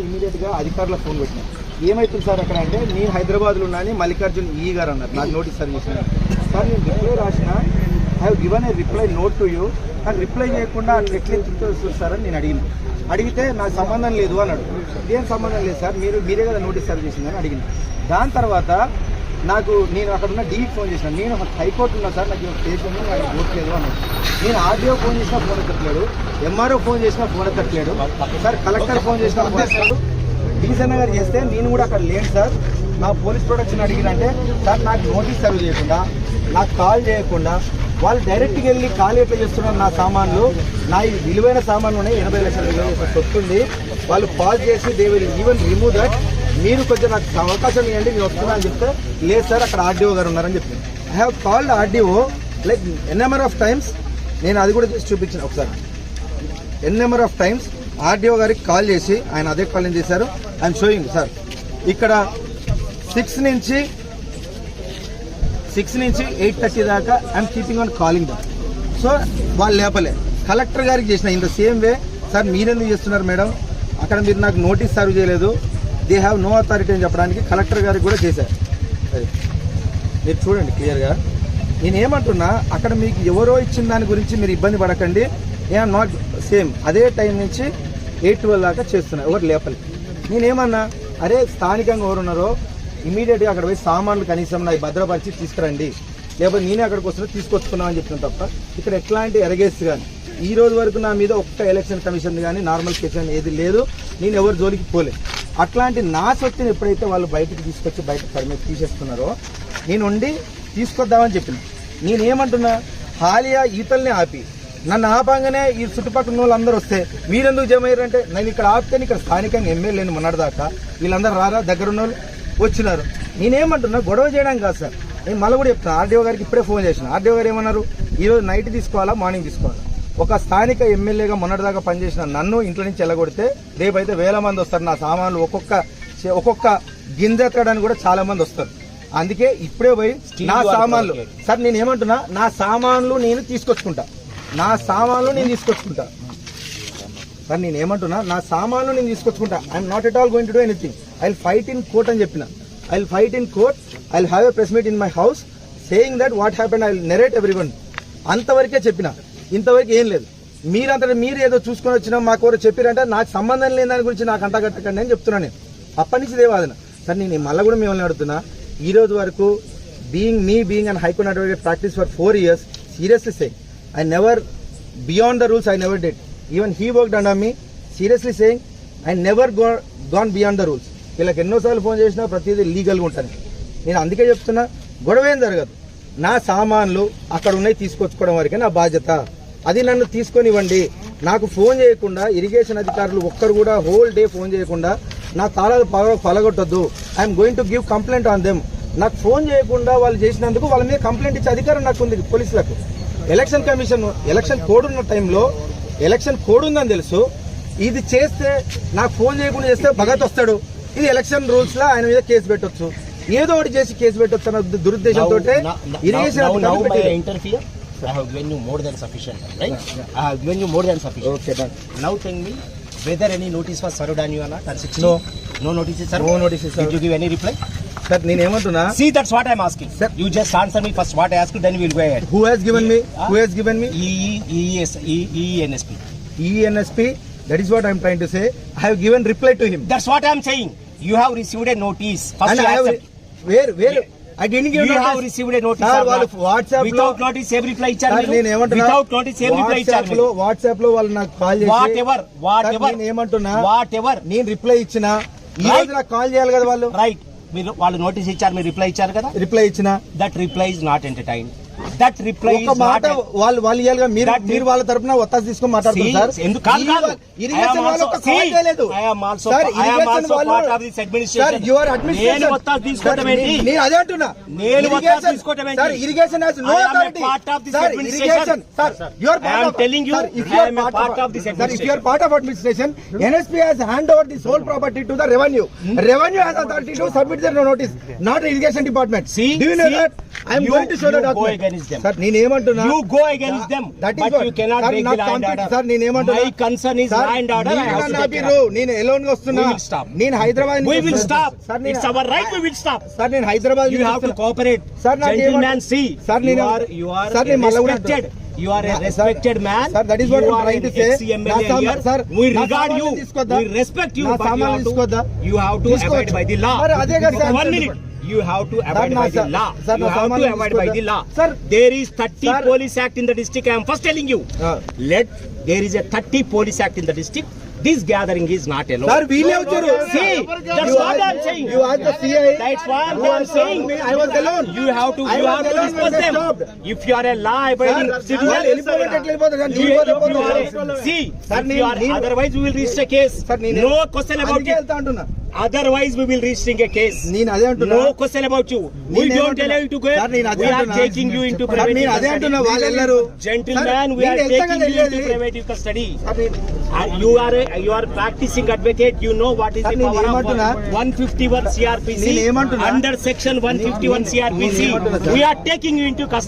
ఇమీడియట్గా అధికారులకు ఫోన్ పెట్టినా. ఏమవుతుంది సార్ అక్కడ అంటే, నేను హైదరాబాద్లో ఉన్నాను, మల్లికార్జున్ ఈ గారు అన్నారు నాకు నోటీస్ సర్వ్ చేసిన. సార్ నేను రిప్లై రాసిన, I have given a reply note to you, కానీ రిప్లై చేయకుండా ఎట్లే చూస్తారని నేను అడిగితే నాకు సంబంధం లేదు అన్నాడు. ఏం సంబంధం లేదు సార్, మీరే కదా నోటీస్ సర్వ్ చేసిందని అడిగింది. దాని తర్వాత నేను అక్కడ ఉన్న డీకి ఫోన్ చేసిన, నేను హైకోర్టు ఉన్నా సార్, నాకు కేసు ఉంది, నాకు ఓట్లేదు అన్నాడు. నేను ఆర్డీఓ ఫోన్ చేసినా ఫోన్ ఎత్తట్లేడు, ఎంఆర్ఓ ఫోన్ చేసినా ఫోన్ ఎత్తట్లేడు సార్, కలెక్టర్ ఫోన్ చేసినా ఫోన్ ఎత్తట్లేదు. డీసీ గారు చేస్తే నేను కూడా అక్కడ లేను సార్. నా పోలీస్ ప్రొటెక్షన్ అడిగినంటే సార్ నాకు నోటీస్ సర్వ్ చేయకుండా, నాకు కాల్ చేయకుండా వాళ్ళు డైరెక్ట్గా వెళ్ళి కాల్ ఎట్లా చేస్తున్నారు. నా సామాన్లు, నా విలువైన సామాన్లు ఉన్నాయి, 80 లక్షల విలువ వస్తుంది. వాళ్ళు కాల్ చేసి they will even remove that, మీరు కొంచెం నాకు అవకాశం ఇవ్వండి, నేను వస్తున్నా అని చెప్తే, లేదు సార్ అక్కడ ఆర్డీఓ గారు ఉన్నారని చెప్పింది. I have called RDO like an number of times. నేను అది కూడా చేసి చూపించిన ఒకసారి. ఎన్ నెంబర్ ఆఫ్ టైమ్స్ ఆర్డీఓ గారికి కాల్ చేసి ఆయన అదే కాల్ చేశారు. ఐఎమ్ షోయింగ్ సార్, ఇక్కడ 6 నుంచి 8:30 దాకా I'm keeping on calling them. So వాళ్ళు లేపలే. కలెక్టర్ గారికి చేసిన in the same way, sir మీరెందుకు చేస్తున్నారు మేడం, అక్కడ మీరు నాకు నోటీస్ సర్వ్ చేయలేదు, దే హ్యావ్ నో అథారిటీ అని చెప్పడానికి కలెక్టర్ గారికి కూడా చేశారు. మీరు చూడండి క్లియర్గా. నేనేమంటున్నా, అక్కడ మీకు ఎవరో ఇచ్చిన దాని గురించి మీరు ఇబ్బంది పడకండి. ఏఆర్ నాట్ సేమ్ అదే టైం నుంచి 8-12 దాకా చేస్తున్నా, ఎవరు లేపలే. నేనేమన్నా, అరే స్థానికంగా ఎవరున్నారో ఇమీడియట్గా అక్కడ పోయి సామాన్లు కనీసం నాకు భద్రపరిచి తీసుకురండి, లేకపోతే నేనే అక్కడికి వస్తున్నా తీసుకొచ్చుకున్నామని చెప్తున్నాను తప్ప ఇక్కడ ఎట్లాంటి ఎరగేసి కానీ ఈ రోజు వరకు నా మీద ఒక్క ఎలక్షన్ కమిషన్ కానీ నార్మల్ కేసు కానీ ఏది లేదు. నేను ఎవరు జోలికి పోలేదు. అట్లాంటి నా సొత్తుని ఎప్పుడైతే వాళ్ళు బయటకు తీసుకొచ్చి బయట తీసేస్తున్నారో నేను ఉండి తీసుకొద్దామని చెప్పిన. నేనేమంటున్నా, హాలియా ఈతల్ని ఆపి నన్ను ఆపంగానే ఈ చుట్టుపక్కల ఉన్న వాళ్ళందరూ వస్తే మీరెందుకు జమయ్యారంటే, నేను ఇక్కడ ఆపితే ఇక్కడ స్థానికంగా ఎమ్మెల్యేని మొన్నటిదాకా వీళ్ళందరూ రారా, దగ్గరున్న వాళ్ళు వచ్చినారు. నేనేమంటున్నా, గొడవ చేయడానికి కాదు సార్. నేను మళ్ళీ కూడా చెప్తాను, ఆర్డీఓ గారికి ఇప్పుడే ఫోన్ చేసిన. ఆర్డీఓ గారు ఏమన్నారు, ఈరోజు నైట్ తీసుకోవాలా మార్నింగ్ తీసుకోవాలా. ఒక స్థానిక ఎమ్మెల్యేగా మొన్నటిదాకా పనిచేసిన నన్ను ఇంట్లో నుంచి వెళ్ళగొడితే రేపైతే 1000 మంది వస్తారు. నా సామాన్లు ఒక్కొక్క గింజ ఎత్తడానికి కూడా చాలా మంది వస్తారు. అందుకే ఇప్పుడే పోయి నా సామాన్లు సార్, నేను ఏమంటున్నా, నా సామాన్లు నేను తీసుకొచ్చుకుంటా సార్. నేను ఏమంటున్నా, నా సామాన్లు నేను తీసుకొచ్చుకుంటా. I'm not at all going to do anything. I will fight in court అని చెప్పిన. I will fight in court. I will have a press meet in my house saying that what happened. I will narrate everyone. అంతవరకే చెప్పిన, ఇంతవరకు ఏం లేదు. మీరు ఏదో చూసుకొని వచ్చినా మాకు ఎవరు చెప్పారంటే నాకు సంబంధం లేని దాని గురించి నాకు అంటగట్టకండి అని చెప్తున్నా. నేను అప్పటి నుంచి దేవాదన సార్. నేను మళ్ళీ కూడా మిమ్మల్ని అడుగుతున్నా, ఈ రోజు వరకు being and high court advocate practice for 4 years, seriously saying I never beyond the rules. I never did. Even he worked under me. Seriously saying I never gone beyond the rules. వీళ్ళకి ఎన్నోసార్లు ఫోన్ చేసినా ప్రతిదీ లీగల్గా ఉంటాను. నేను అందుకే చెప్తున్నా, గొడవ ఏం జరగదు. నా సామాన్లు అక్కడ ఉన్నాయి, తీసుకొచ్చుకోవడం వరకే నా బాధ్యత. అది నన్ను తీసుకొనివ్వండి. నాకు ఫోన్ చేయకుండా ఇరిగేషన్ అధికారులు ఒక్కరు కూడా హోల్ డే ఫోన్ చేయకుండా నా తాళాలు పలగొట్టొద్దు. I'm going to give complaint on them. నాకు ఫోన్ చేయకుండా వాళ్ళు చేసినందుకు వాళ్ళ మీద కంప్లైంట్ ఇచ్చే అధికారం నాకు ఉంది పోలీసులకు. ఎలక్షన్ కమిషన్ ఎలక్షన్ కోడ్ ఉన్న టైంలో ఎలక్షన్ కోడ్ ఉందని తెలుసు. ఇది చేస్తే నాకు ఫోన్ చేయకుండా చేస్తే భగత్ వస్తాడు. ఇది ఎలక్షన్ రూల్స్ లో ఆయన మీద కేసు పెట్టొచ్చు, ఏదో ఒకటి చేసి కేసు పెట్టొచ్చు అన్న దురుద్దేశంతో irrigation. I have given you more than sufficient, right? Yeah. I have given you more than sufficient. Okay, done. Now tell me whether any notice was served on you or not. No notices, sir. No notices, sir. Did you give any reply? Sir, నేను ఏమంటున్నా? See, that's what I'm asking. Sir, you just answer me first what I ask you, then we'll go ahead. Who has given me? Who has given me? ENSP. ENSP. That is what I'm trying to say. I have given reply to him. That's what I'm saying. You have received a notice. First and you I have where? Yeah. I didn't give you notice. have received a notice. Sir, వాళ్ళు WhatsApp లో without notice every reply ఇచ్చారు. నేను ఏమంటున్నా, without notice every reply ఇచ్చారు. WhatsApp లో వాళ్ళు నాకు call చేసి whatever నేను ఏమంటున్నా, whatever నేను రిప్లై ఇచ్చినా ఈ రోజు నాకు కాల్ చేయాలి కదా వాళ్ళు. రైట్, మీరు వాళ్ళు నోటీస్ ఇచ్చారు, మీరు రిప్లై ఇచ్చారు కదా. రిప్లై ఇచ్చినా that reply is not entertained. That reply ఒక మాట వాళ్ళు ఇయాలిగా మీరు వాళ్ళ తరపున ఒత్తాసు తీసుకొని మాట్లాడుతున్నారు సార్. ఇరిగేషన్ వాళ్ళు ఒక కాల్ చేయలేదు సార్. ఇరిగేషన్ వాళ్ళు సార్ యు ఆర్ అడ్మినిస్ట్రేషన్. నేను ఒత్తాసు తీసుకోవడం ఏంటి? నేను అదే అంటున్నా. నేను ఒత్తాసు తీసుకోవడం ఏంటి? Sir irrigation has no authority. Sir irrigation sir you are I am telling you, I am a part of this administration. Sir, if you are part of administration, NSP has hand over the sole property to the revenue. Revenue has authority to submit their notice, not irrigation department. See, do you know that? I am going to show the document. against them. Sir నేనేమంటున్నా You go against them, That is but what. you cannot Sir, break not the land conflict. order. Sir, నేనేమంటున్నా My concern is land order. I have to take care of. నేను alone గా వస్తున్నా. We will stop. నేను Hyderabad We will stop. Sir It's our right. We will stop. Sir నేను Hyderabad You have to cooperate. Sir, not Gentleman, even- see. Sir, You నేను- are Sir, a నేను మళ్ళా కూడా respected. You are a Sir, respected man. Sir, that is what You I'm are trying an to say. ex-MLA నా here. sir, We నా regard సామాన్లు you. తీసుకోద్దా? We respect you. నా But you సామాన్లు have తీసుకోద్దా? to. You have to తీసుకోవచ్చు. abide by the law. మరి అదే కదా sir 1 minute. You have to abide నా by the sir- law. sir, You నా have to సామాన్లు abide by the law. Sir. There is 30 Sir. police act in the district. I am first telling you. There is a 30 police act in the district. This gathering is not allowed. Sir వీళ్ళే వచ్చారు. See, that's what I'm saying. You asked the CI. That's what I'm saying. I was alone. You have to I was alone discuss when they them. stopped. If you are a law-abiding వాళ్ళు citizen, వెళ్ళిపోయినట్టు ఎట్లా వెళ్ళిపోతారు? you- నేను if you వెళ్ళిపోతాను. are a- see, Sir, if you are, నేను- otherwise we will register a case. Sir, నేను- No question about అందుకే it. వెళ్తా అంటున్నా. Otherwise we will register a case. నేను అదే అంటున్నా. No question about you. We నేను don't allow you to go. Sir, నేను అదే We are అంటున్నా. taking you into Sir, private నేను అదే custody. అంటున్నా. వాళ్ళు వెళ్ళరు. Gentleman, we Sir, are నేను వెళ్తా taking కదా you into వెళ్ళేది. private custody. Sir, నేను- And you are practicing advocate. You know what is Sir, the నేను power of ఏమంటున్నా? 151 CRPC. నేను ఏమంటున్నా? Under section 151 CRPC, నేను ఏమంటున్నా, sir? we are taking you into custody.